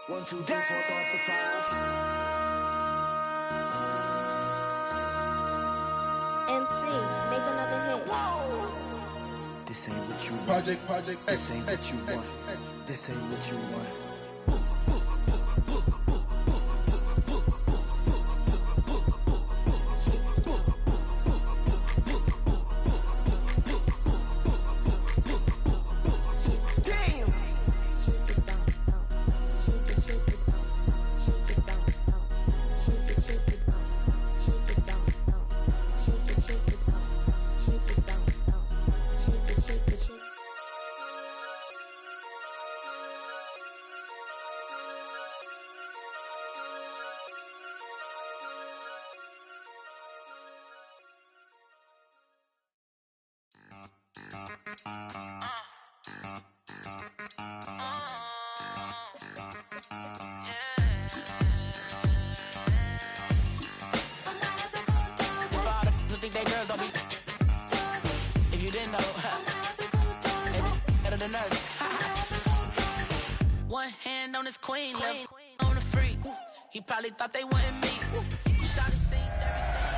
1, 2, 3, 4, 5. MC, make another hit. Whoa! This ain't what you want. Project. This ain't what you want. This ain't what you want. If you didn't know, maybe better than us. One hand on his queen, left on the freak. He probably thought they wanted me. Shawty seen everything.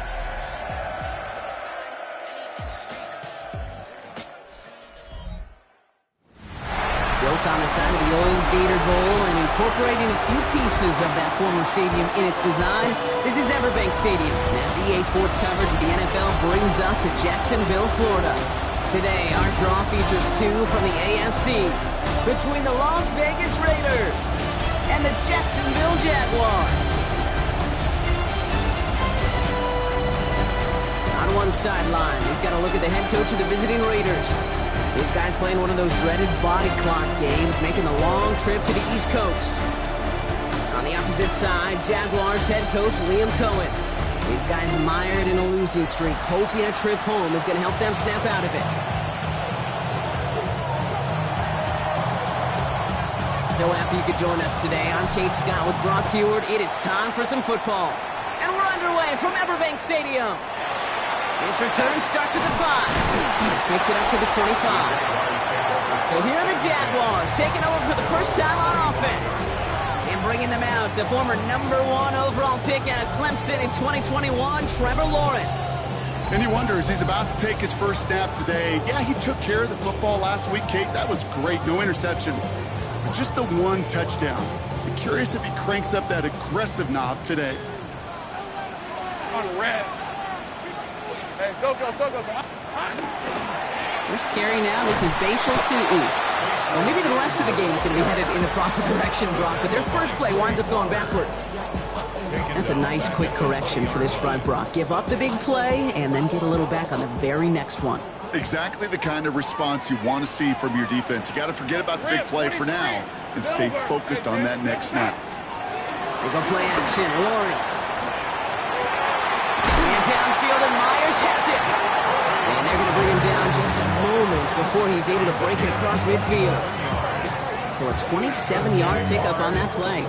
Built on the side of the old Gator Bowl and incorporating a few pieces of that former stadium in its design, this is Everbank Stadium. And as EA Sports coverage of the NFL brings us to Jacksonville, Florida. Today, our draw features two from the AFC between the Las Vegas Raiders and the Jacksonville Jaguars. On one sideline, we've got a look at the head coach of the visiting Raiders. This guy's playing one of those dreaded body clock games, making the long trip to the East Coast. On the opposite side, Jaguars head coach Liam Cohen. These guys mired in a losing streak, hoping a trip home is going to help them snap out of it. So happy you could join us today. I'm Kate Scott with Brock Heward. It is time for some football. And we're underway from Everbank Stadium. This return starts at the 5. This makes it up to the 25. So here are the Jaguars taking over for the first time on offense. And bringing them out to former #1 overall pick out of Clemson in 2021, Trevor Lawrence. And you wonder, as he's about to take his first snap today, yeah, he took care of the football last week, Kate. That was great. No interceptions. But just the one touchdown. I'm curious if he cranks up that aggressive knob today. On the red. Hey, Soko. First carry now. This is Bashal to Well, maybe the rest of the game is going to be headed in the proper direction, Brock, but their first play winds up going backwards. That's a nice quick correction for this front, Brock. Give up the big play and then get a little back on the very next one. Exactly the kind of response you want to see from your defense. You got to forget about the big play for now and stay focused on that next snap. They go play action. Lawrence. And downfield, and Myers has it. And they're going to bring him down just a moment before he's able to break it across midfield. So a 27-yard pickup on that play.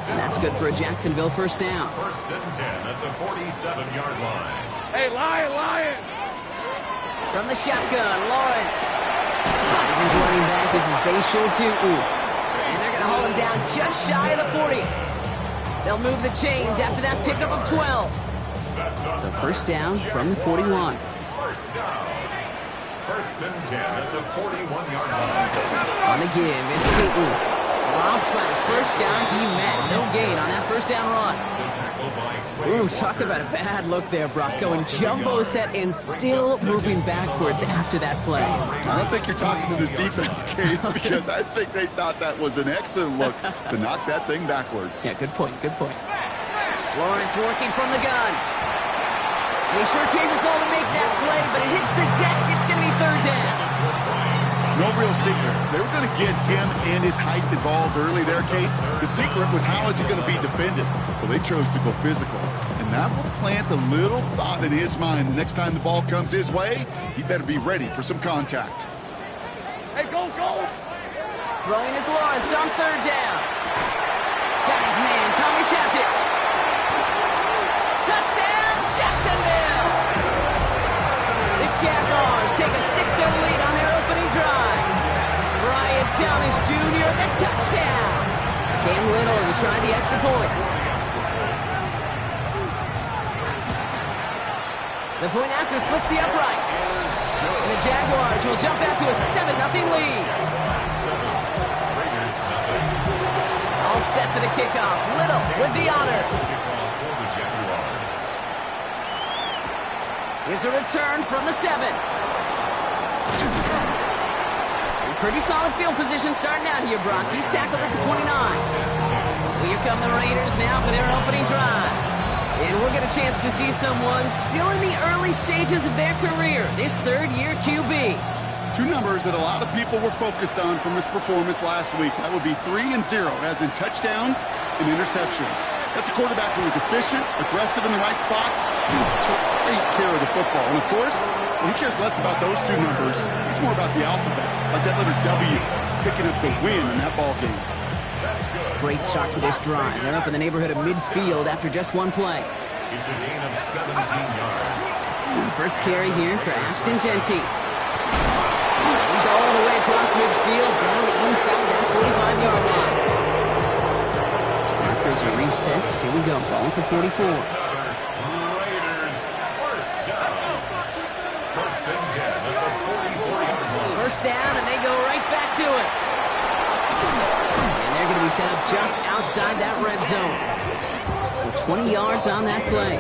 And that's good for a Jacksonville first down. First and 10 at the 47-yard line. Hey, Lion! From the shotgun, Lawrence. Finds his running back. This is Bashal to And they're going to haul him down just shy of the 40. They'll move the chains after that pickup of 12. So first down from the 41. First down. First and 10 at the 41-yard line. On the give, it's Seaton. Dropped by the first guy he met. No gain on that first down run. Ooh, talk about a bad look there, Brock. Going jumbo set and still moving backwards after that play. I don't think you're talking to this defense, Kate, because I think they thought that was an excellent look to knock that thing backwards. Yeah, good point. Lawrence working from the gun. And he sure came his all to make that play, but it hits the deck. It's going to be third down. No real secret. They were going to get him and his height involved early there, Kate. The secret was, how is he going to be defended? Well, they chose to go physical. And that will plant a little thought in his mind. The next time the ball comes his way, he better be ready for some contact. Hey, go! Throwing is Lawrence on third down. Got his man. Thomas has it. Touchdown, Jacksonville! The Jaguars take a 6-0 lead on their opening drive. Brian Thomas Jr. the touchdown. Cam Little, the to try the extra point. The point after splits the uprights. And the Jaguars will jump out to a 7-0 lead. All set for the kickoff. Little with the honors. Here's a return from the 7. Pretty solid field position starting out here, Brock. He's tackled at the 29. Well, here come the Raiders now for their opening drive. And we'll get a chance to see someone still in the early stages of their career, this third-year QB. Two numbers that a lot of people were focused on from his performance last week. That would be 3 and 0, as in touchdowns and interceptions. That's a quarterback who was efficient, aggressive in the right spots, and took great care of the football. And, of course, he cares less about those two numbers. It's more about the alphabet, like that letter W, picking up the win in that ball game. Great start to this drive. They're up in the neighborhood of midfield after just one play. It's a gain of 17 yards. First carry here for Ashton Genty. He's all the way across midfield, down inside that 45-yard line. Markers are reset. Here we go. Ball at the 44. Raiders, first down. First and 10 at the 44-yard line. First down, and they go right back to it. And they're going to be set up just outside that red zone. So 20 yards on that play.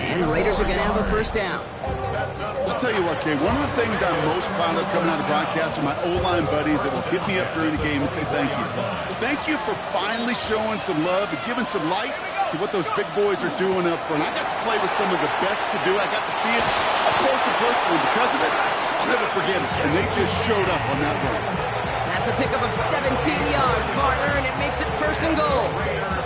And the Raiders are going to have a first down. I'll tell you what, Kay, one of the things I'm most proud of coming out of the broadcast are my O-line buddies that will hit me up during the game and say thank you. Thank you for finally showing some love and giving some light to what those big boys are doing up front. I got to play with some of the best to do it. I got to see it up close and personal. Because of it, I'll never forget it. And they just showed up on that run. That's a pickup of 17 yards, partner, and it makes it first and goal.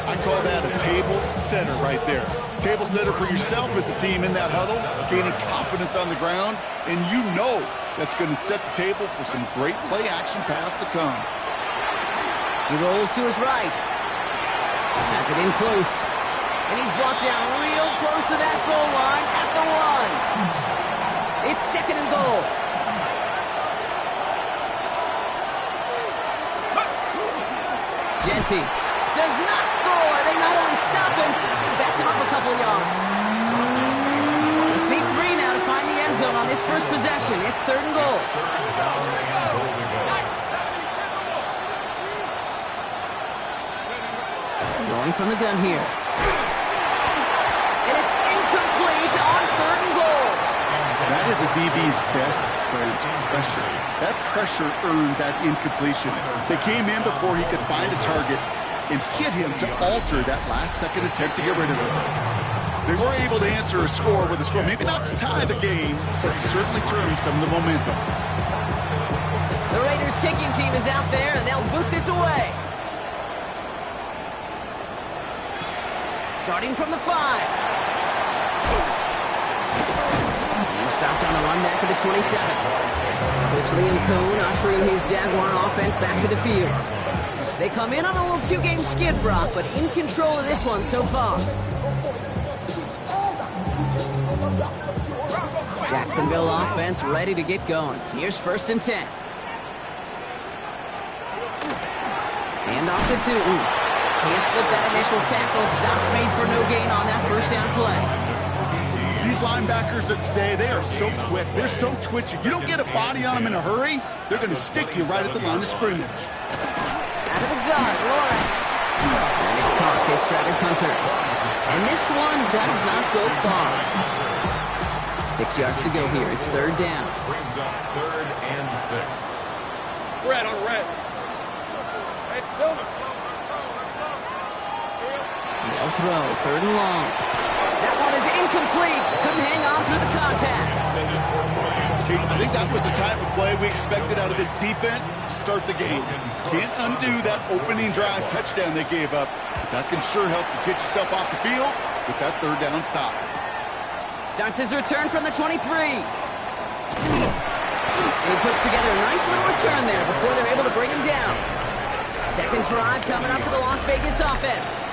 I call that a table setter right there. Table setter for yourself as a team in that huddle, gaining confidence on the ground, and you know that's going to set the table for some great play action pass to come. He rolls to his right. Has it in close. And he's brought down real close to that goal line at the 1. It's second and goal. Genty does not score. They not only stop him, they backed him up a couple yards. Just need 3 now to find the end zone on this first possession. It's third and goal. Going from the gun here. And it's incomplete on third and goal. That is a DB's best friend, pressure. That pressure earned that incompletion. They came in before he could find a target and hit him to alter that last-second attempt to get rid of him. They were able to answer a score with a score, maybe not to tie the game, but to certainly turn some of the momentum. The Raiders kicking team is out there, and they'll boot this away. Starting from the 5. He's stopped on the run back at the 27. Coach Liam Cohn ushering his Jaguar offense back to the field. They come in on a little 2-game skid, Brock, but in control of this one so far. Jacksonville offense ready to get going. Here's first and 10. Hand off to Tootin. Can't slip that initial tackle. Stops made for no gain on that first down play. These linebackers of today, they are so quick. They're so twitchy. You don't get a body on them in a hurry, they're going to stick you right at the line of scrimmage. Out of the gun, Lawrence. And he's caught. It's Travis Hunter. And this one does not go far. 6 yards to go here. It's third down. Brings up third and 6. Red on red. Hey, Silver. They'll throw. Third and long. That one is incomplete. Couldn't hang on through the contact. I think that was the type of play we expected out of this defense to start the game. Can't undo that opening drive touchdown they gave up. But that can sure help to get yourself off the field with that third down stop. Starts his return from the 23. And he puts together a nice little return there before they're able to bring him down. Second drive coming up for the Las Vegas offense.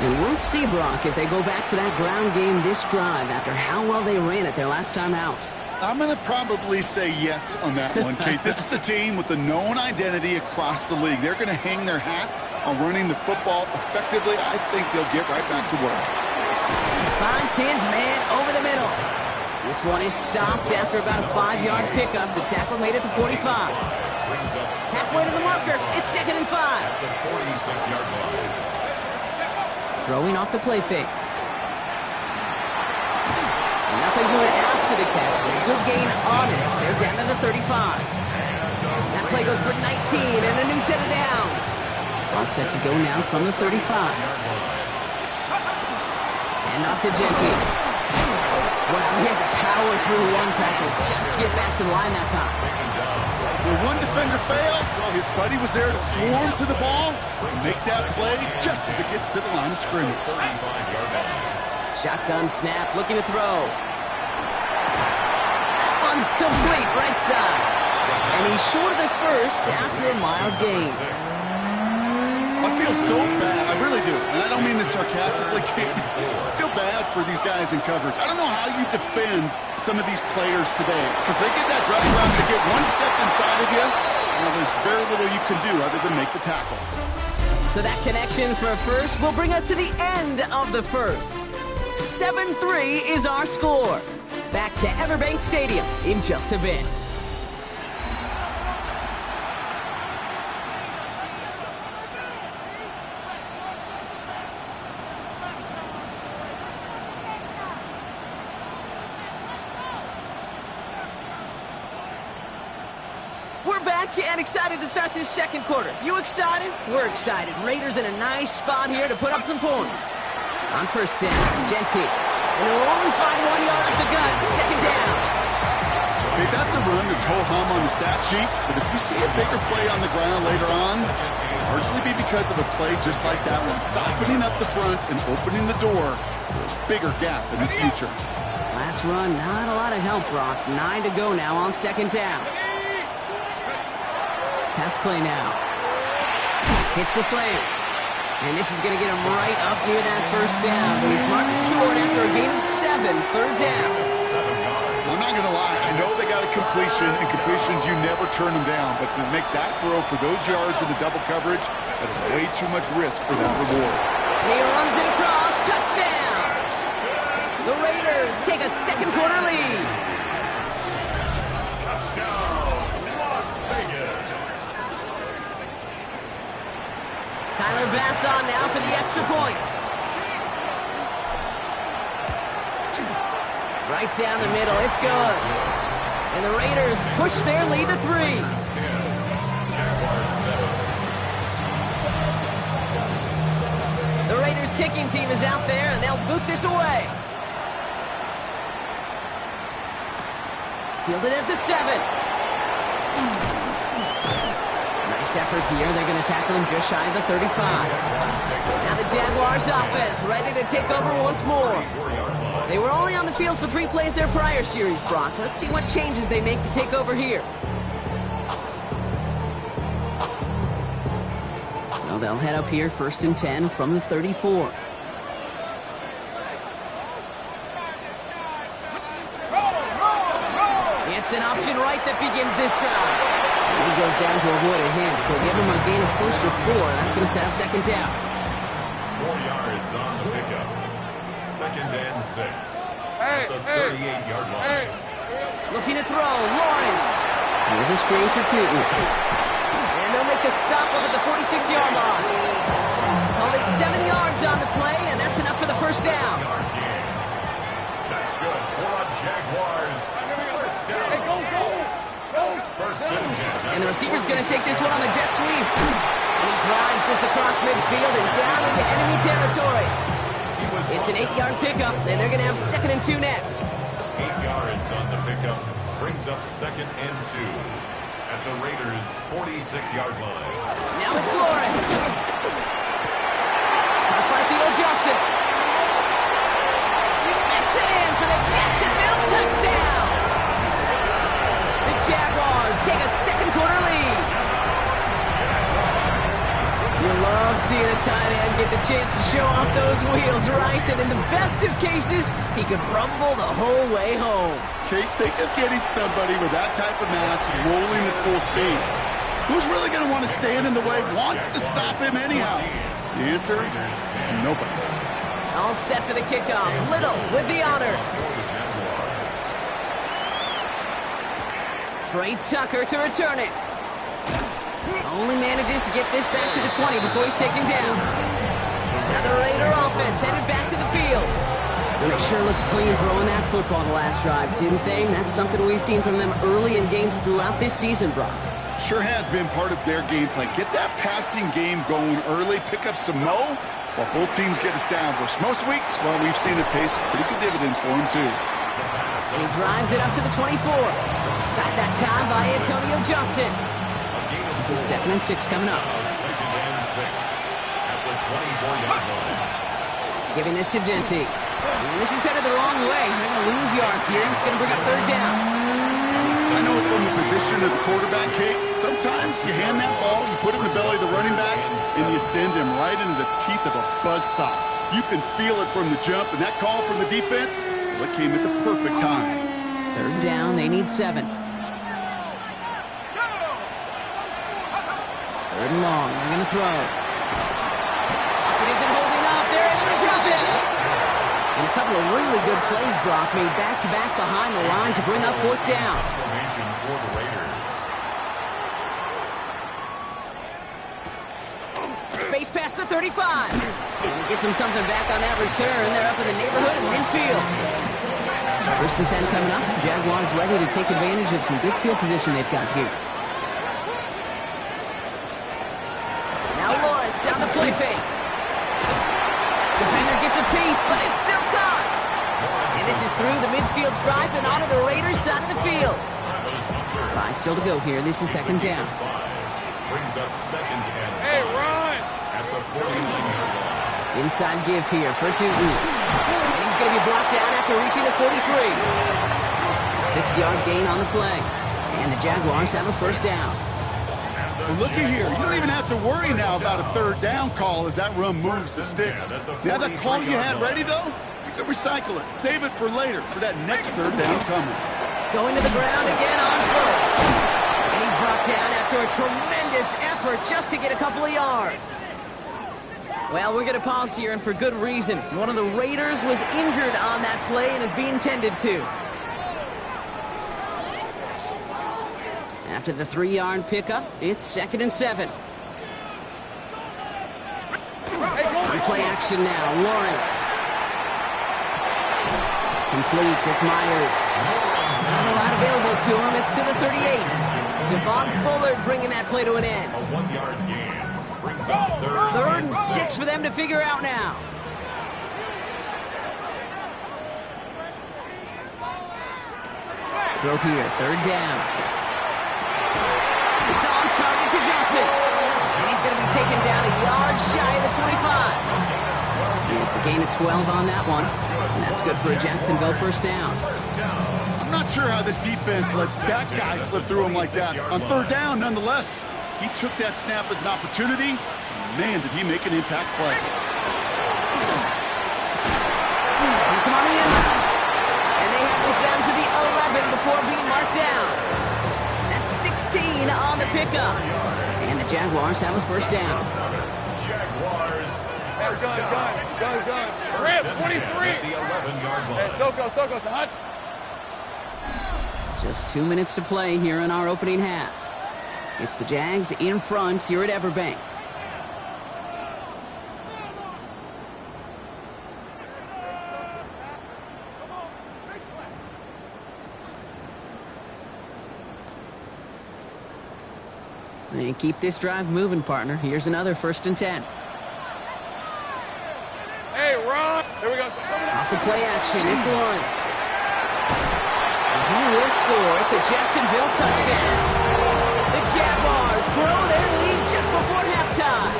And we'll see, Brock, if they go back to that ground game this drive after how well they ran it their last time out. I'm going to probably say yes on that one, Kate. This is a team with a known identity across the league. They're going to hang their hat on running the football effectively, I think they'll get right back to work. Finds his man over the middle. This one is stopped after about a 5-yard pickup. The tackle made at the 45. Halfway to the marker. It's 2nd and 5. The 46-yard line. Throwing off the play fake. Nothing to it after the catch, but a good gain on it. They're down to the 35. That play goes for 19 and a new set of downs. All set to go now from the 35. And off to Genty. Wow, he had to power through one tackle just to get back to the line that time. When one defender failed, well, his buddy was there to swarm to the ball and make that play just as it gets to the line of scrimmage. Shotgun snap, looking to throw. That one's complete, right side. And he's short of the first after a mild gain. I feel so bad, I really do, and I don't mean this sarcastically, Kate. I feel bad for these guys in coverage. I don't know how you defend some of these players today, because they get that drag route to get one step inside of you, and there's very little you can do other than make the tackle. So that connection for a first will bring us to the end of the first. 7-3 is our score. Back to Everbank Stadium in just a bit. We're back and excited to start this second quarter. You excited? We're excited. Raiders in a nice spot here to put up some points. On first down, Genty. And they'll only find 1 yard up the gut. 2nd down. Okay, that's a run that's ho-hum on the stat sheet, but if you see a bigger play on the ground later on, it'll largely be because of a play just like that one, softening up the front and opening the door for a bigger gap in the future. Last run, not a lot of help, Brock. 9 to go now on 2nd down. Pass play now. Hits the slant. And this is going to get him right up near that first down. But he's marked short after a gain of 7. 3rd down. I'm not going to lie. I know they got a completion, and completions, you never turn them down. But to make that throw for those yards in the double coverage, that is way too much risk for that reward. And he runs it across. Touchdown. The Raiders take a second quarter lead. Tyler Bass on now for the extra point. Right down the middle. It's good. And the Raiders push their lead to 3. The Raiders kicking team is out there, and they'll boot this away. Fielded at the 7. Nice effort here. They're going to tackle him just shy of the 35. Now the Jaguars offense ready to take over once more. They were only on the field for 3 plays their prior series, Brock. Let's see what changes they make to take over here. So they'll head up here 1st and 10 from the 34. It's an option right that begins this drive. And he goes down to avoid a hit, so give him a gain of close to 4. That's going to set up 2nd down. 4 yards on the pickup. 2nd and 6. At the 38-yard line. Looking to throw, Lawrence. Here's a screen for Tootin. And they'll make a stop up at the 46-yard line. Called it 7 yards on the play, and that's enough for the first down. That's good for the Jaguars. First down. Hey, go. First and 10. And the receiver's going to take this one on the jet sweep. And he drives this across midfield and down into enemy territory. It's an 8-yard pickup, and they're going to have 2nd and 2 next. 8 yards on the pickup brings up 2nd and 2 at the Raiders' 46-yard line. Now it's Lawrence. Caught by Theo Johnson. He makes it in for the Jacksonville touchdown. The Jaguars take a second quarter lead. You love seeing a tight end get the chance to show off those wheels, right? And in the best of cases, he could rumble the whole way home. Kate, think of getting somebody with that type of mass rolling at full speed. Who's really going to want to stand in the way, wants to stop him anyhow? The answer, nobody. All set for the kickoff. Little with the honors. Trey Tucker to return it. Only manages to get this back to the 20 before he's taken down. Another Raider offense headed back to the field. And it sure looks clean throwing that football the last drive, didn't they? And that's something we've seen from them early in games throughout this season, Brock. Sure has been part of their game plan. Get that passing game going early, pick up some mo while both teams get established. Most weeks, well, we've seen it pay some pretty good dividends for them, too. He drives it up to the 24. Stopped that time by Antonio Johnson. This is 2nd and 6 coming up. Second and 6 at the 24-yard line. Giving this to Genty. And this is headed the wrong way. They're going to lose yards here. It's going to bring up 3rd down. I know from the position of the quarterback, Kate, sometimes you hand that ball, you put it in the belly of the running back, and you send him right into the teeth of a buzzsaw. You can feel it from the jump, and that call from the defense, well, it came at the perfect time. 3rd down, they need 7. 3rd and long, they're going to throw. It isn't holding up, they're able to drop it. And a couple of really good plays, Brock, made back-to-back behind the line to bring up 4th down. Formation for the Raiders. Space past the 35. And he gets him something back on that return. They're up in the neighborhood of midfield. 1st and 10 coming up. The Jaguars ready to take advantage of some good field position they've got here. Now Lawrence on the play fake. Defender gets a piece, but it's still caught. And this is through the midfield stripe and onto the Raiders' side of the field. 5 still to go here. This is 2nd down. Brings up 2nd and 5. Hey, run! At the 49-yard line. Inside give here for Tootin. And he's going to be blocked out after reaching the 43. 6-yard gain on the play. And the Jaguars have a 1st down. Well, looky here. You don't even have to worry now about a 3rd down call as that run moves the sticks. Now that call you had ready, though, you can recycle it. Save it for later for that next 3rd down coming. Going to the ground again on 1st. And he's brought down after a tremendous effort just to get a couple of yards. Well, we're going to pause here, and for good reason. One of the Raiders was injured on that play and is being tended to. After the 3-yard pickup, it's 2nd and 7. Play action now. Lawrence. Completes. It's Myers. Not a lot available to him. It's to the 38. Javon Bullard bringing that play to an end. A 1-yard gain. Brings up 3rd and 6 for them to figure out now. Throw here. 3rd down. It's on target to Johnson. And he's going to be taken down a yard shy of the 25. And it's a gain of 12 on that one. And that's good for a Jacksonville 1st down. I'm not sure how this defense let that guy slip through him like that. On 3rd down, nonetheless, he took that snap as an opportunity. Man, did he make an impact play. It's him on the end. And they have this down to the 11 before being marked down. That's 16 on the pickup. And the Jaguars have a 1st down. Jaguars. Gun. Rip, 23. The 11-yard line. Hey, Soko, son. Just 2 minutes to play here in our opening half. It's the Jags in front here at Everbank. And keep this drive moving, partner. Here's another 1st and 10. Hey, run! Here we go. Off the play action, it's Lawrence. And he will score. It's a Jacksonville touchdown. The Jaguars grow their lead just before halftime.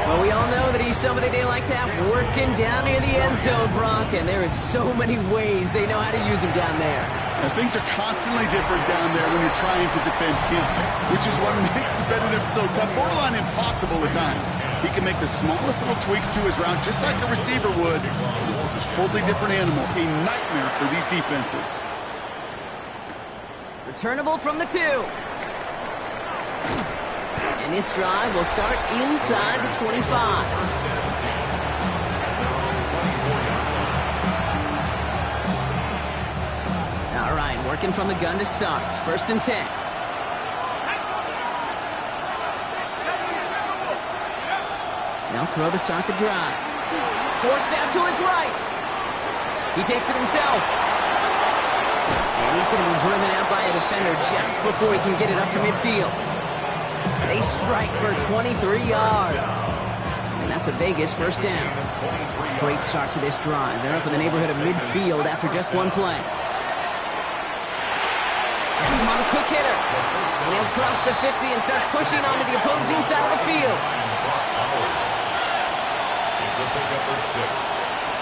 Well, we all know that he's somebody they like to have working down near the end zone, Brock, and there is so many ways they know how to use him down there. And things are constantly different down there when you're trying to defend him, which is what makes defending him so tough, borderline impossible at times. He can make the smallest little tweaks to his route, just like a receiver would. It's a totally different animal, a nightmare for these defenses. Returnable from the 2. And this drive will start inside the 25. All right, working from the gun to start. 1st and 10. Now throw to start the drive. Forced out to his right. He takes it himself. And he's going to be driven out by a defender just before he can get it up to midfield. They strike for 23 yards. And that's a Vegas 1st down. Great start to this drive. They're up in the neighborhood of midfield after just one play. Gets him on a quick hitter. And he'll cross the 50 and start pushing onto the opposing side of the field. It's a pickup for 6.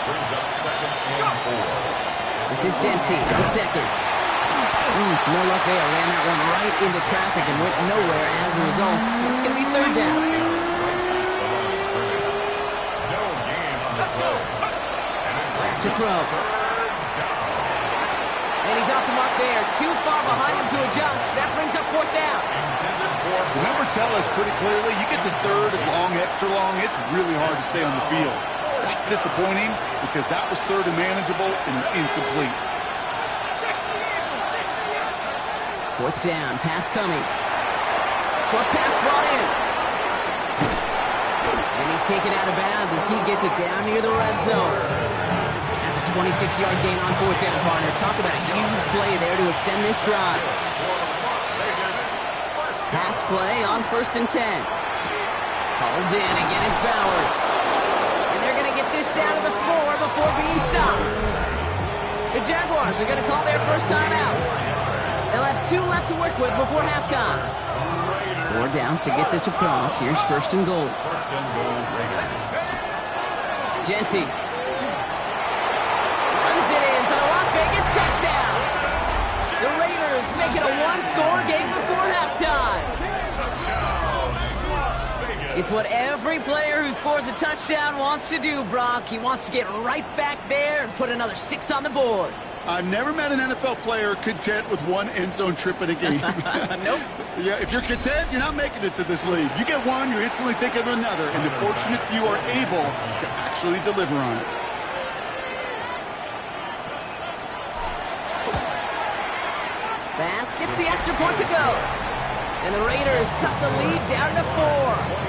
Brings up 2nd and 4. This is Genty on 2nd. No luck there. Ran that one right into traffic and went nowhere as a result. It's going to be 3rd down. No gain on the throw. Back to throw. And he's off the mark there. Too far behind him to adjust. That brings up 4th down. The numbers tell us pretty clearly, you get to 3rd and long, extra long, it's really hard to stay on the field. That's disappointing because that was 3rd and manageable and incomplete. 4th down, pass coming. Short pass brought in. And he's taken out of bounds as he gets it down near the red zone. That's a 26-yard gain on 4th down, partner. Talk about a huge play there to extend this drive. Pass play on 1st and 10. Hauled in, again it's Bowers. And they're going to get this down to the 4 before being stopped. The Jaguars are going to call their first time out. They'll have 2 left to work with before halftime. 4 downs to get this across. Here's 1st and goal. Genty runs it in for the Las Vegas touchdown. The Raiders make it a 1-score game before halftime. It's what every player who scores a touchdown wants to do, Brock. He wants to get right back there and put another 6 on the board. I've never met an NFL player content with 1 end zone trip in a game. Nope. Yeah, if you're content, you're not making it to this league. You get 1, you're instantly thinking of another, and the fortunate few are able to actually deliver on it. Bass gets the extra point to go. And the Raiders cut the lead down to 4.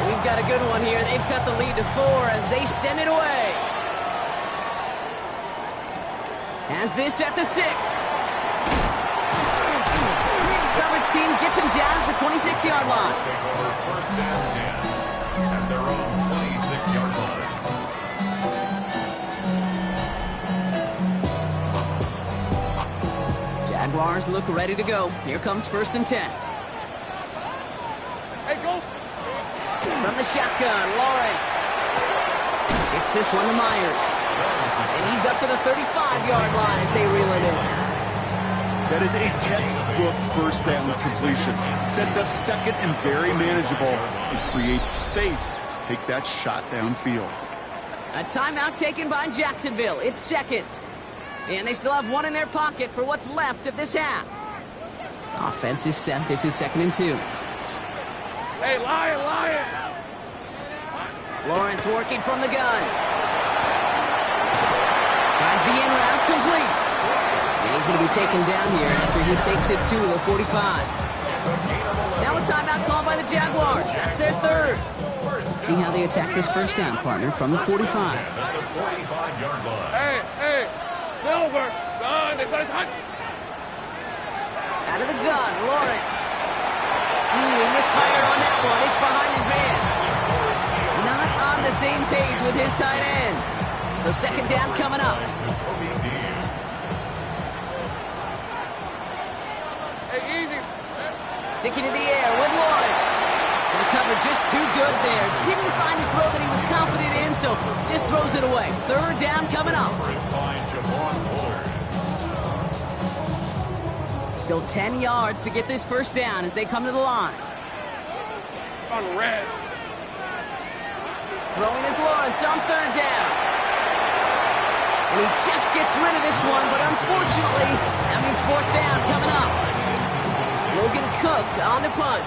We've got a good one here. They've cut the lead to 4 as they send it away. Has this at the 6. Coverage team gets him down at the 26-yard line. First and 10 at their own 26-yard line. Jaguars look ready to go. Here comes 1st and 10. Hey, go. From the shotgun, Lawrence. Gets this one to Myers. And he's up to the 35-yard line as they reel it in. That is a textbook first down completion. Sets up 2nd and very manageable and creates space to take that shot downfield. A timeout taken by Jacksonville. It's 2nd. And they still have 1 in their pocket for what's left of this half. Offense is set. This is 2nd and 2. Hey, Lion. Lawrence working from the gun. Finds the in route complete. And he's going to be taken down here after he takes it to the 45. Now a timeout called by the Jaguars. That's their 3rd. Let's see how they attack this first down, partner, from the 45. Hey, Silver, son, it's hot. Out of the gun, Lawrence. He misfired on that one. It's behind his man. Not on the same page with his tight end. So 2nd down coming up. Hey, easy. Sticking in the air with Lawrence. And the cover just too good there. Didn't find the throw that he was confident in, so just throws it away. 3rd down coming up. Still 10 yards to get this first down as they come to the line. On red. Throwing is Lawrence on 3rd down. And he just gets rid of this one, but unfortunately, that means fourth down coming up. Logan Cook on the punt.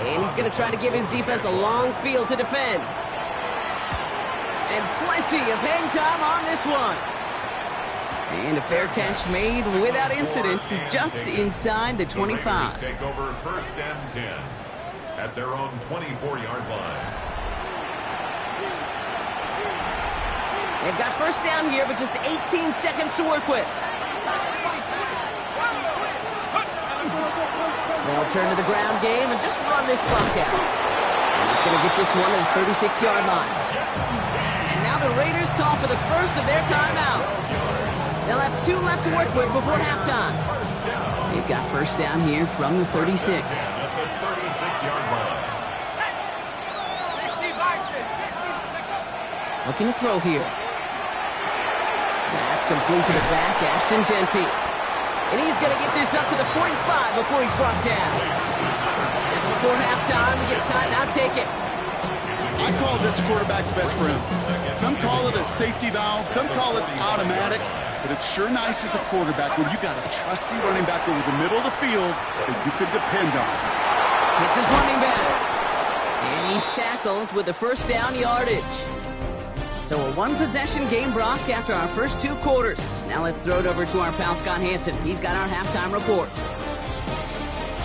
And he's going to try to give his defense a long field to defend. And plenty of hang time on this one. And a fair catch made without incident, just inside the 25. Take over first and 10 at their own 24-yard line. They've got first down here, but just 18 seconds to work with. They'll turn to the ground game and just run this clock out. And he's going to get this one at the 36-yard line. And now the Raiders call for the first of their timeouts. They'll have 2 left to work with before halftime. They've got first down here from the 36. At the 36-yard line. Looking to throw here. That's complete to the back, Ashton Genty. And he's going to get this up to the 45 before he's brought down. Just before halftime, we get a timeout taken. I call this quarterback's best friend. Some call it a safety valve, some call it automatic, but it's sure nice as a quarterback when you got a trusty running back over the middle of the field that you could depend on. It's his running back. And he's tackled with the first down yardage. So a one-possession game, Brock, after our first 2 quarters. Now let's throw it over to our pal Scott Hansen. He's got our halftime report.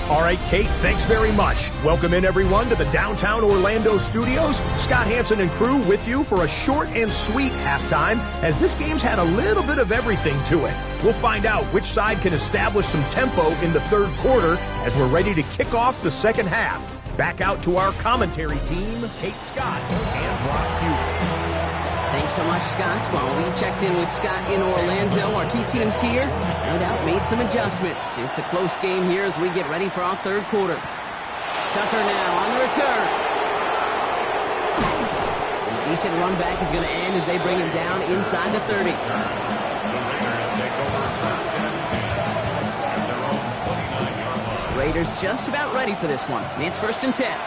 All right, Kate, thanks very much. Welcome in, everyone, to the downtown Orlando studios. Scott Hansen and crew with you for a short and sweet halftime, as this game's had a little bit of everything to it. We'll find out which side can establish some tempo in the third quarter as we're ready to kick off the second half. Back out to our commentary team, Kate Scott and Brock Hewitt. Thanks so much, Scott. While we checked in with Scott in Orlando, our 2 teams here, no doubt, made some adjustments. It's a close game here as we get ready for our third quarter. Tucker now on the return. And a decent run back is going to end as they bring him down inside the 30. The Raiders take over first and 10 at their own 29-yard line. Raiders just about ready for this one. It's first and 10.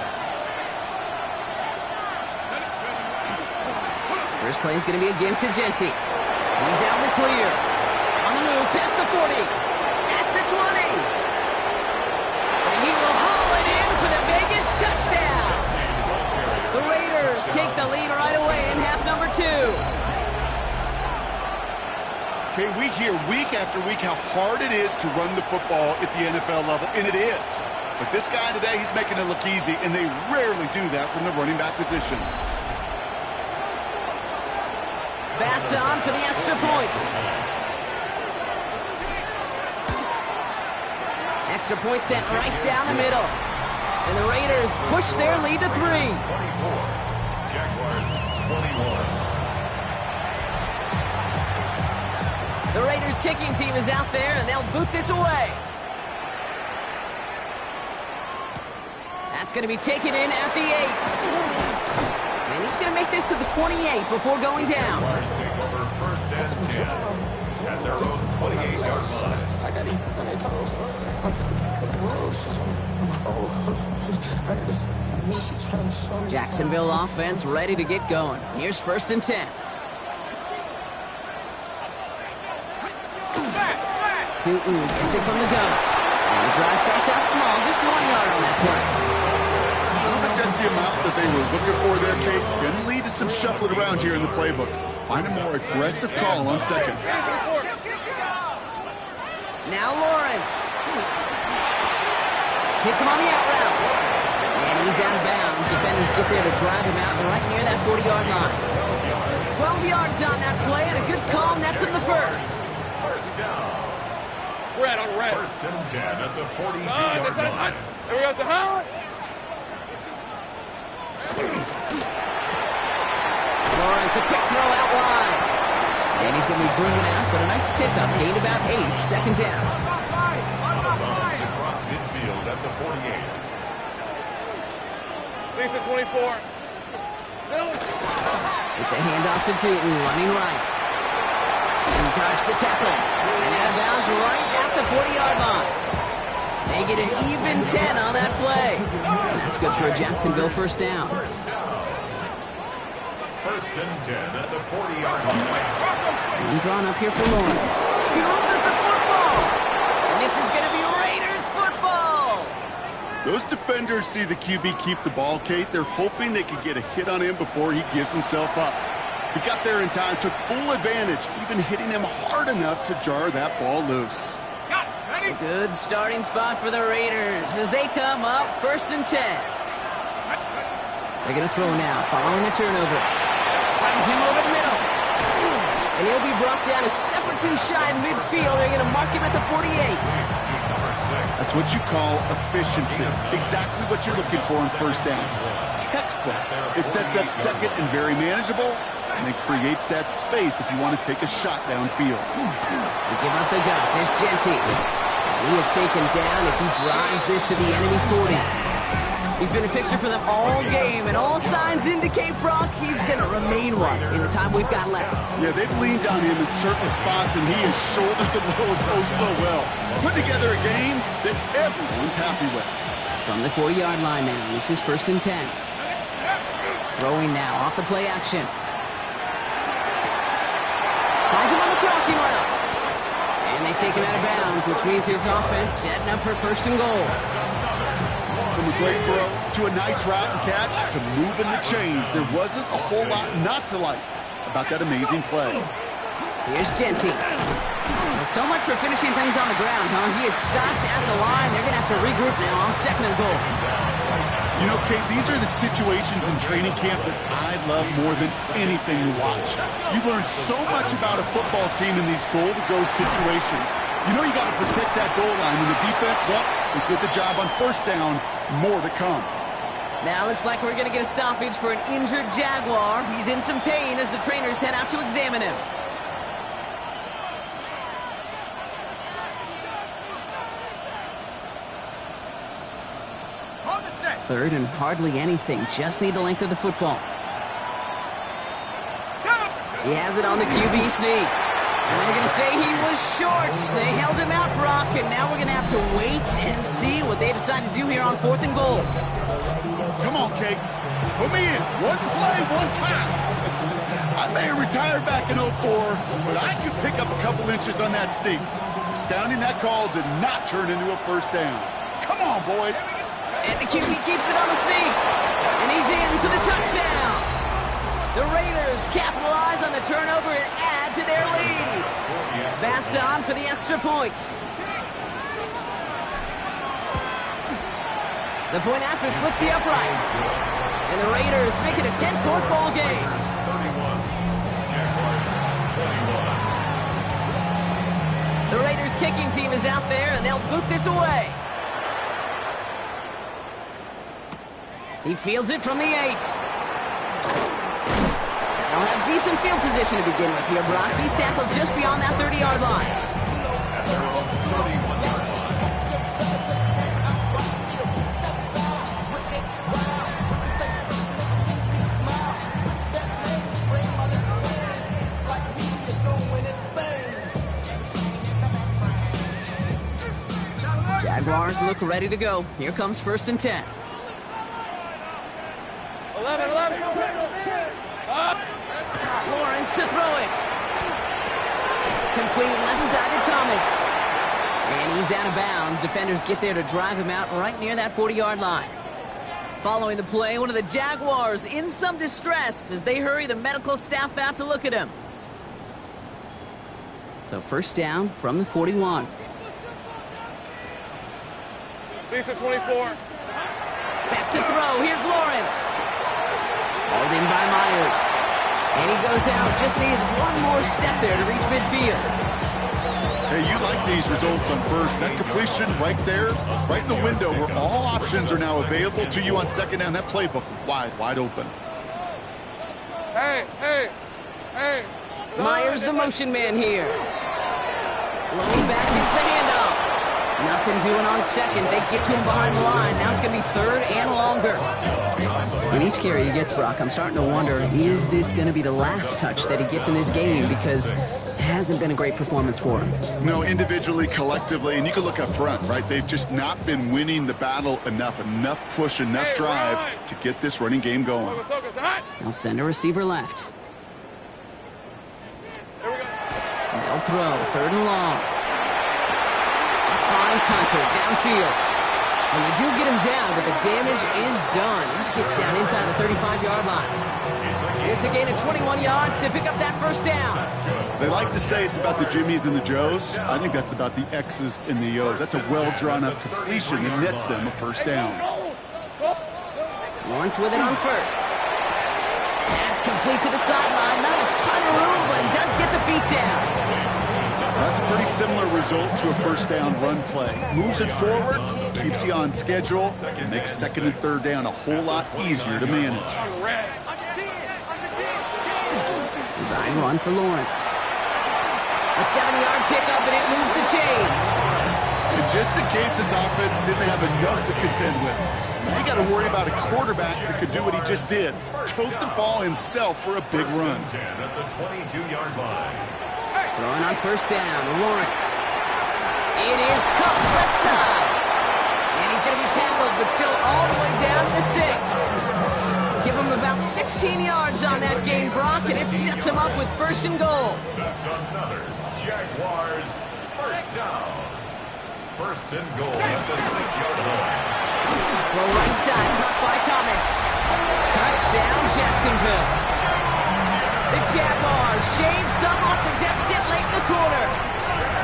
First play is going to be a give to Genty. He's out in the clear. On the move, past the 40. At the 20. And he will haul it in for the Vegas touchdown. The Raiders take the lead right away in half number 2. Okay, we hear week after week how hard it is to run the football at the NFL level, and it is. But this guy today, he's making it look easy, and they rarely do that from the running back position. Bass on for the extra point. Extra point sent right down the middle. And the Raiders push their lead to 3. 24. Jaguars 21. The Raiders kicking team is out there, and they'll boot this away. That's going to be taken in at the 8. And he's going to make this to the 28 before going down. Jaguars take over first and 10 at their own 28-yard line. Jacksonville offense ready to get going. Here's first and 10. Tootin gets it from the gun. And the drive starts out small, just 1 yard on that play. I don't think that's the amount that they were looking for there, Kate. Going to lead to some shuffling around here in the playbook. Find a more aggressive call on second. Now Lawrence. Hits him on the out route. And he's out of bounds. Defenders get there to drive him out right near that 40-yard line. 12 yards on that play, and a good call nets him the first. First down. Red on red. First and 10 at the 42-yard line. There we go, Sahara. Lawrence, a quick throw out wide. And he's going to be driven out, but a nice pickup. Gained about 8, second down. Bounce across midfield at the 48. Lisa 24. It's a handoff to Tootin, running right. He dodged the tackle. And out of bounds right at the 40-yard line. They get an even 10 on that play. And that's good for a Jacksonville first down. First and 10 at the 40-yard line. And drawn up here for Lawrence. He loses the football. And this is going to be Raiders football. Those defenders see the QB keep the ball, Kate. They're hoping they can get a hit on him before he gives himself up. He got there in time, took full advantage, even hitting him hard enough to jar that ball loose. A good starting spot for the Raiders as they come up first and 10. They're going to throw now, following the turnover. Finds him over the middle. And he'll be brought down a step or two shy in midfield. They're going to mark him at the 48. That's what you call efficiency. Exactly what you're looking for in first down. Textbook. It sets up second and very manageable, and it creates that space if you want to take a shot downfield. They give up the guts. It's Genty. He is taken down as he drives this to the enemy 40. He's been a fixture for them all game, and all signs indicate, Brock, he's going to remain one in the time we've got left. Yeah, they've leaned on him in certain spots, and he has shouldered the load oh so well. Put together a game that everyone's happy with. From the 40-yard line now, this is first and 10. Throwing now off the play action. Finds him on the crossing route. And they take him out of bounds, which means his offense setting up for first and goal. From a great throw to a nice route and catch to moving the chains, there wasn't a whole lot not to like about that amazing play. Here's Genty. Well, so much for finishing things on the ground, huh? He is stopped at the line. They're going to have to regroup now on second and goal. You know, Kate, these are the situations in training camp that I love more than anything to watch. You learn so much about a football team in these goal-to-go situations. You know you got to protect that goal line, and the defense, well, they did the job on first down. More to come. Now looks like we're going to get a stoppage for an injured Jaguar. He's in some pain as the trainers head out to examine him. Third and hardly anything. Just need the length of the football. He has it on the QB sneak. And they're going to say he was short. They held him out, Brock, and now we're going to have to wait and see what they decide to do here on fourth and goal. Come on, Kate. Put me in. One play, one time. I may have retired back in 04, but I could pick up a couple inches on that sneak. Astounding that call did not turn into a first down. Come on, boys. And the QB keeps it on the sneak. And he's in for the touchdown. The Raiders capitalize on the turnover and add to their lead. Bass on for the extra point. The point after splits the upright. And the Raiders make it a 10-point ball game. 31. Jaguars 21. The Raiders kicking team is out there, and they'll boot this away. He fields it from the 8. They'll have decent field position to begin with here, Brock. He's tackled just beyond that 30-yard line. At their own 31-yard line. Jaguars look ready to go. Here comes first and 10. 11. Lawrence to throw it. Complete left side to Thomas. And he's out of bounds. Defenders get there to drive him out right near that 40-yard line. Following the play, one of the Jaguars in some distress as they hurry the medical staff out to look at him. So first down from the 41. Lisa 24. Back to throw. Here's Lawrence. Hauled in by Myers. And he goes out. Just needed one more step there to reach midfield. Hey, you like these results on first. That completion right there, right in the window where all options are now available to you on second down. That playbook wide open. Hey. Myers, the motion man here. Looking back, it's the handoff. Nothing doing on second. They get to him behind the line. Now it's going to be third and longer. In each carry he gets, Brock, I'm starting to wonder, is this going to be the last touch that he gets in this game? Because hasn't been a great performance for him. No, individually, collectively, and you can look up front, right? They've just not been winning the battle enough push, enough drive to get this running game going. They'll send a receiver left. They'll throw, 3rd and long. Finds Hunter downfield. And they do get him down, but the damage is done. He just gets down inside the 35-yard line. It's a gain of 21 yards to pick up that first down. They like to say it's about the Jimmies and the Joes. I think that's about the X's and the O's. That's a well-drawn-up completion that nets them a first down. Lawrence with it on first. That's complete to the sideline. Not a ton of room, but he does get the feet down. That's a pretty similar result to a first down run play. Moves it forward, keeps you on schedule, and makes 2nd and 3rd down a whole lot easier to manage. Design run for Lawrence. A 70-yard pickup, and it moves the chains. And just in case this offense didn't have enough to contend with, now you got to worry about a quarterback that could do what he just did. Tote the ball himself for a big run. At the 22-yard line. Throwing on first down, Lawrence. It is cut left side. And he's going to be tackled, but still all the way down to the 6. Give him about 16 yards on that game, Brock, and it sets him up with 1st and goal. That's another Jaguars first down. 1st and goal at the 6-yard line. Throw right side, caught by Thomas. Touchdown, Jacksonville. The Jaguars shave some off the deficit late in the quarter.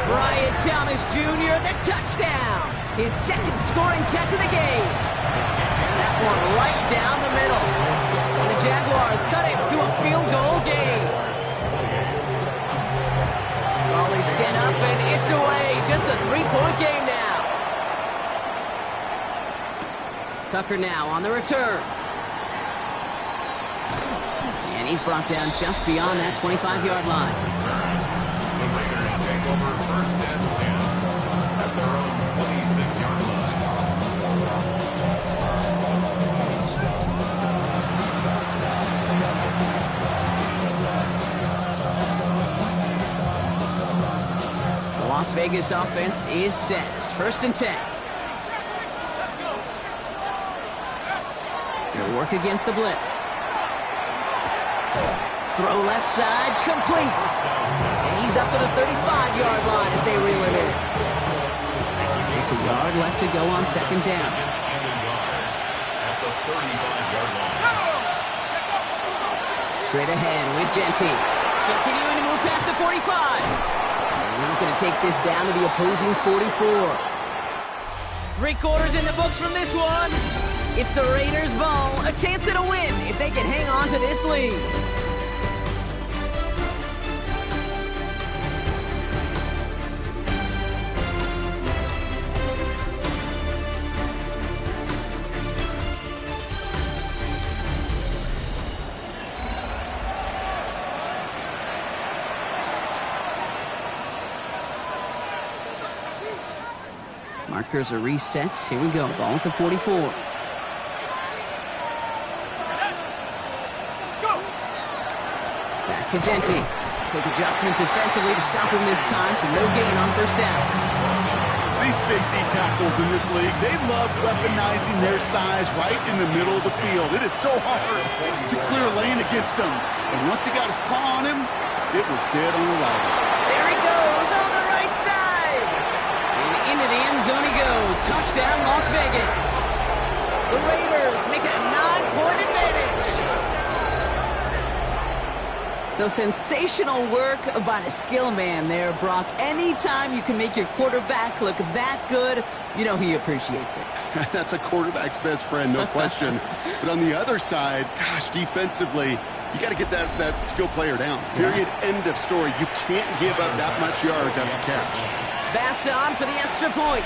Brian Thomas Jr., the touchdown. His 2nd scoring catch of the game. That one right down the middle. And the Jaguars cut it to a field goal game. Ball is sent up and it's away. Just a 3-point game now. Tucker now on the return. And he's brought down just beyond that 25-yard line. The Raiders take over 1st and 10 at their own 26-yard line. The Las Vegas offense is set. 1st and 10. They'll work against the blitz. Throw left side, complete. And he's up to the 35-yard line as they reel him in. Just a yard left to go on 2nd down. At the 35-yard line. Straight ahead with Genty. Continuing to move past the 45. And he's going to take this down to the opposing 44. 3 quarters in the books from this one. It's the Raiders' ball. A chance at a win if they can hang on to this lead. Markers are reset. Here we go. Ball at the 44. Back to Genty. Quick adjustment defensively to stop him this time, so no gain on first down. These big D tackles in this league, they love weaponizing their size right in the middle of the field. It is so hard to clear a lane against them. And once he got his paw on him, it was dead on arrival. There he goes on the right side. And into the end zone he goes. Touchdown, Las Vegas. The Raiders make it a 9-point advantage. So sensational work by the skill man there, Brock. Anytime you can make your quarterback look that good, you know he appreciates it. That's a quarterback's best friend, no question. But on the other side, gosh, defensively, you got to get that skill player down. Period, end of story. You can't give up that much yards after catch. Bass on for the extra point.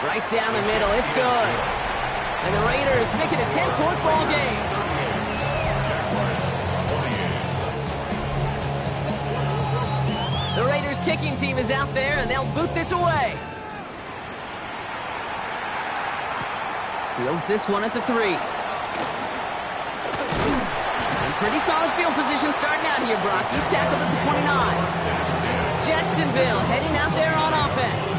Right down the middle, it's good. And the Raiders make it a 10-point ball game. The Raiders kicking team is out there, and they'll boot this away. Fields this one at the 3. pretty solid field position starting out here, Brock. He's tackled at the 29. Jacksonville heading out there on offense.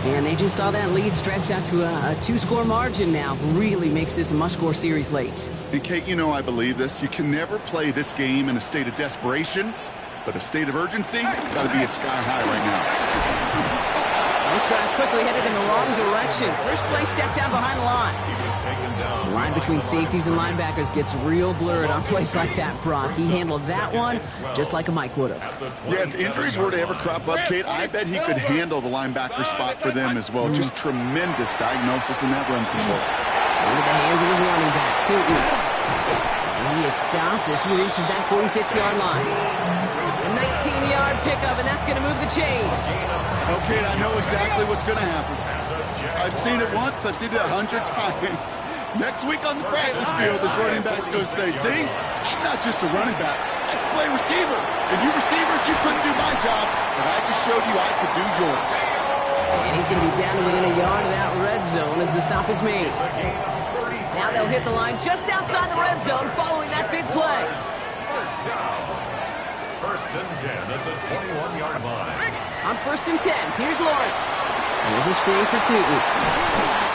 And they just saw that lead stretch out to a two-score margin now. Really makes this a must-score series late. And Kate, you know I believe this. You can never play this game in a state of desperation, but a state of urgency got to be at sky high right now. This drive's quickly headed in the wrong direction. First play set down behind the line. The line between safeties and linebackers gets real blurred on plays like that, Brock. He handled that one just like a Mike would have. Yeah, if injuries were to ever crop up, Kate, I bet he could handle the linebacker spot for them as well. Just tremendous diagnosis in that run support. Into the hands of his running back, too. And he is stopped as he reaches that 46-yard line. A 19-yard pickup, and that's going to move the chains. Okay, I know exactly what's going to happen. I've seen it once. I've seen it 100 times. Next week on the practice field, this running back's going to say, see, I'm not just a running back. I can play receiver. And you receivers, you couldn't do my job, but I just showed you I could do yours. And he's going to be down to within a yard of that red zone as the stop is made. Now they'll hit the line just outside the red zone following that big play. First and 10 at the 21-yard line. On first and 10, here's Lawrence. There's a screen for Tootin.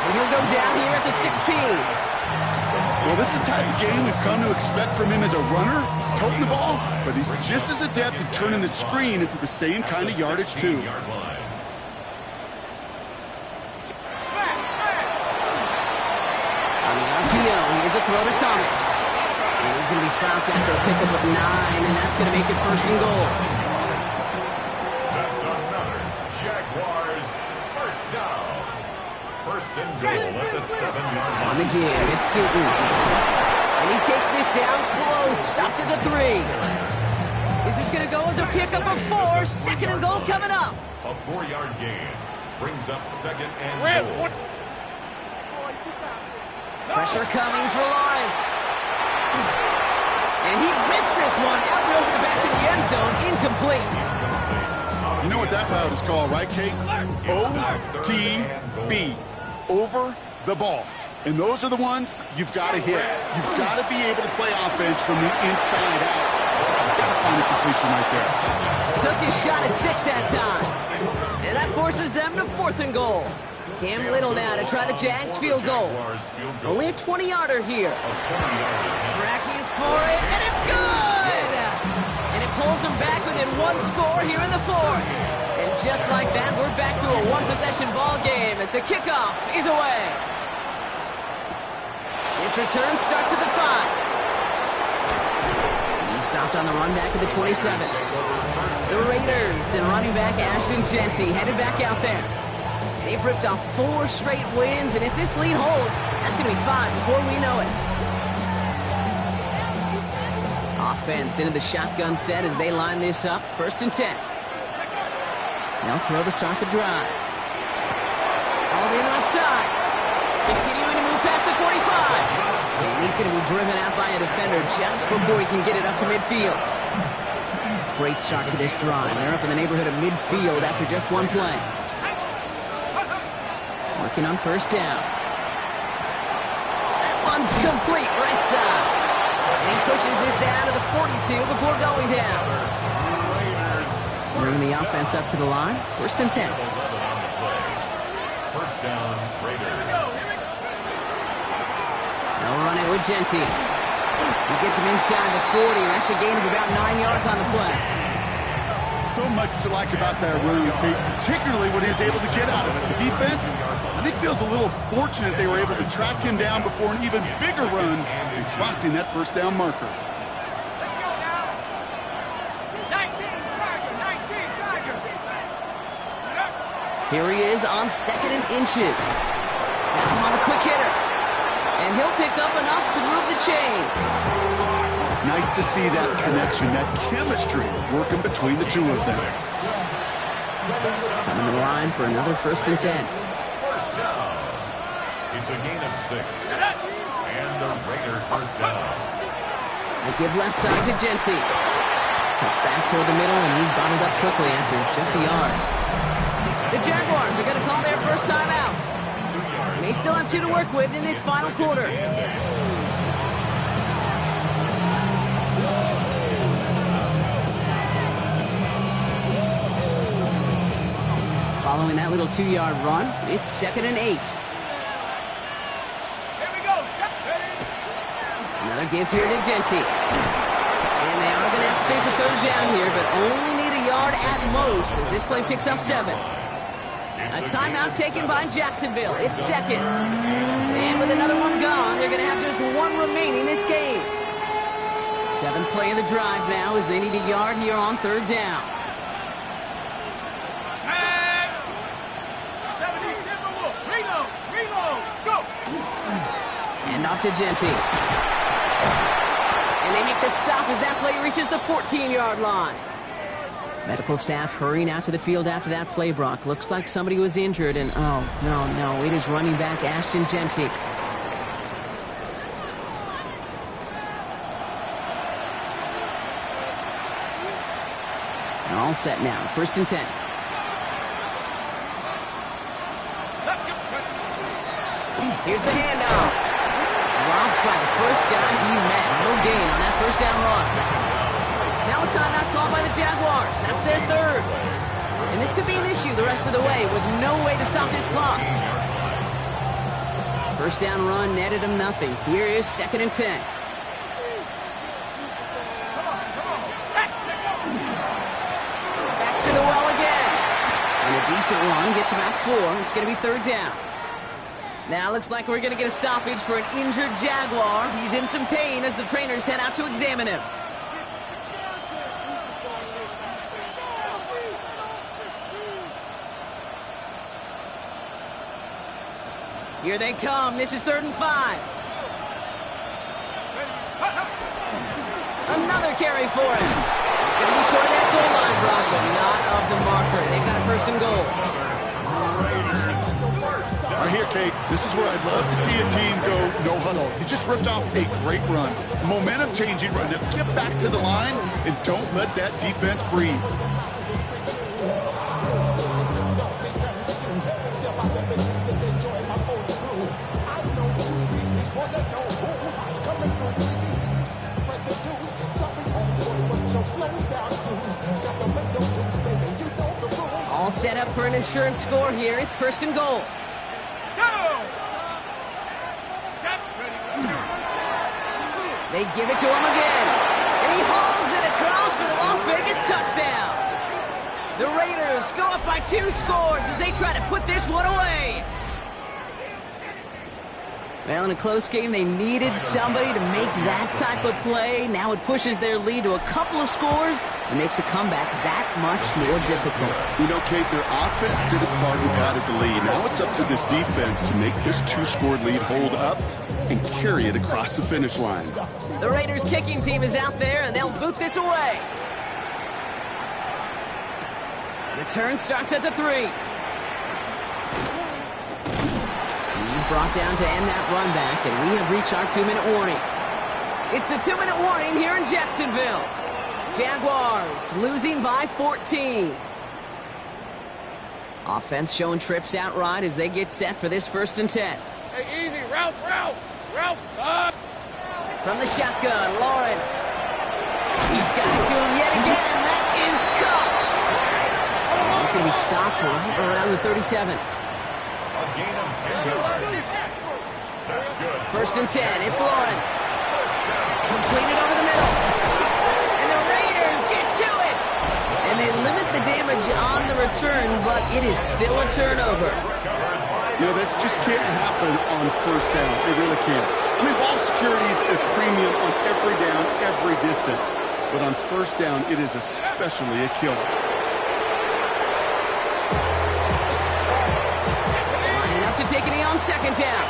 And he'll go down here at the 16. Well, this is the type of game we've come to expect from him as a runner, toting the ball, but he's just as adept at turning the screen into the same kind of yardage, too. On the RPO, here's a throw to Thomas. And he's going to be stopped after a pickup of 9, and that's going to make it first and goal. That's another Jaguars first down. First and goal at the 7-yard line. On the give, it's Tootin. And he takes this down close, stopped at the 3. This is going to go as a pickup of 4, second and goal coming up. A 4-yard gain brings up second and goal. Pressure coming for Lawrence. And he rips this one out and over the back of the end zone, incomplete. You know what that route is called, right, Kate? OTB, over the ball. And those are the ones you've got to hit. You've got to be able to play offense from the inside out. Got to find a completion right there. Took his shot at 6 that time. And that forces them to fourth and goal. Cam Little now to try the Jags field goal. Only a 20-yarder here. Tracking for it, and it's good! And it pulls them back within 1 score here in the fourth. And just like that, we're back to a one-possession ball game as the kickoff is away. This return starts at the 5. He's stopped on the run back at the 27. The Raiders and running back Ashton Jeanty headed back out there. They've ripped off 4 straight wins, and if this lead holds, that's going to be 5 before we know it. Offense into the shotgun set as they line this up. First and 10. They'll throw to start the drive. All in left side. Continuing to move past the 45. And he's going to be driven out by a defender just before he can get it up to midfield. Great start to this drive. They're up in the neighborhood of midfield after just 1 play. Working on first down. That one's complete, right side. And he pushes this down to the 42 before going down. Bringing the offense up to the line. First and 10. First down, Raiders. They'll run it with Jeanty. He gets him inside the 40. That's a gain of about 9 yards on the play. So much to like about that run, Kate, particularly when he was able to get out of it. The defense, I think, feels a little fortunate they were able to track him down before an even bigger run and crossing that first down marker. Here he is on second and inches. That's him on the quick hitter. And he'll pick up enough to move the chains. Nice to see that connection, that chemistry working between the two of them. Coming to the line for another first and 10. First down. It's a gain of 6. And the Raiders first down. They give left side to Jeanty. Cuts back toward the middle, and he's bottled up quickly after just a yard. The Jaguars are going to call their first time out. They still have 2 to work with in this final quarter. Following that little 2-yard run, it's 2nd and 8. Here we go. Another give here to Genty. And they are going to have to face a 3rd down here, but only need a yard at most as this play picks up 7. A timeout taken by Jacksonville. It's 2nd. And with another one gone, they're going to have just 1 remaining this game. 7th play of the drive now as they need a yard here on 3rd down. And off to Genty. And they make the stop as that play reaches the 14-yard line. Medical staff hurrying out to the field after that play, Brock. Looks like somebody was injured, and oh, no, it is running back Ashton Genty. All set now, 1st and 10. Here's the handoff. Robbed by the first guy he met. No gain on that 1st down run. Now a timeout called by the Jaguars. That's their 3rd. And this could be an issue the rest of the way with no way to stop this clock. 1st down run netted him nothing. Here is 2nd and 10. Back to the well again. And a decent run gets him at 4. It's going to be 3rd down. Now looks like we're going to get a stoppage for an injured Jaguar. He's in some pain as the trainers head out to examine him. Here they come. This is 3rd and 5. Another carry for him. It's going to be short of that goal line, Brock, but not of the marker. They've got a 1st and goal. All right, here, Kate, this is where I'd love to see a team go no huddle. You just ripped off a great run. A momentum-changing run. Now get back to the line and don't let that defense breathe. All set up for an insurance score here. It's 1st and goal. They give it to him again. And he hauls it across for the Las Vegas touchdown. The Raiders go up by 2 scores as they try to put this one away. Well, in a close game, they needed somebody to make that type of play. Now it pushes their lead to a couple of scores and makes a comeback that much more difficult. You know, Kate, their offense did its part and padded the lead. Now it's up to this defense to make this 2-score lead hold up and carry it across the finish line. The Raiders kicking team is out there, and they'll boot this away. Return starts at the 3. Brought down to end that run back, and we have reached our 2-minute warning. It's the 2-minute warning here in Jacksonville. Jaguars losing by 14. Offense showing trips outright as they get set for this 1st and 10. Hey, easy, Ralph. From the shotgun, Lawrence. He's got it to him yet again. That is caught. He's going to be stopped right around the 37. A gain of 10 yards. That's good. 1st and 10. It's Lawrence. Completed over the middle. And the Raiders get to it. And they limit the damage on the return, but it is still a turnover. You know, this just can't happen on 1st down. It really can't. I mean, ball security is a premium on every down, every distance. But on 1st down, it is especially a killer. Lining up to take a knee on 2nd down.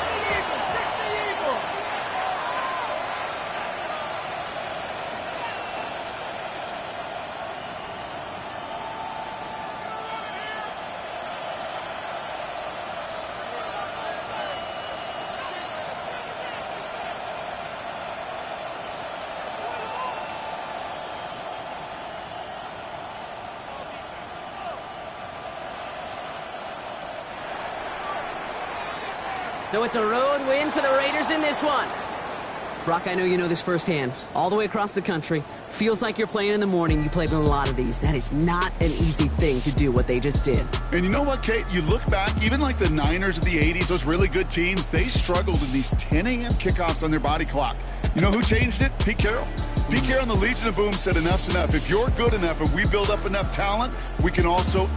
So it's a road win for the Raiders in this one. Brock, I know you know this firsthand. All the way across the country, Feels like you're playing in the morning. You played in a lot of these. That is not an easy thing to do what they just did. And you know what, Kate? You look back, even like the Niners of the 80s, those really good teams, they struggled in these 10 a.m. kickoffs on their body clock. You know who changed it? Pete Carroll. Pete Carroll and the Legion of Boom said enough's enough. If you're good enough and we build up enough talent, we can also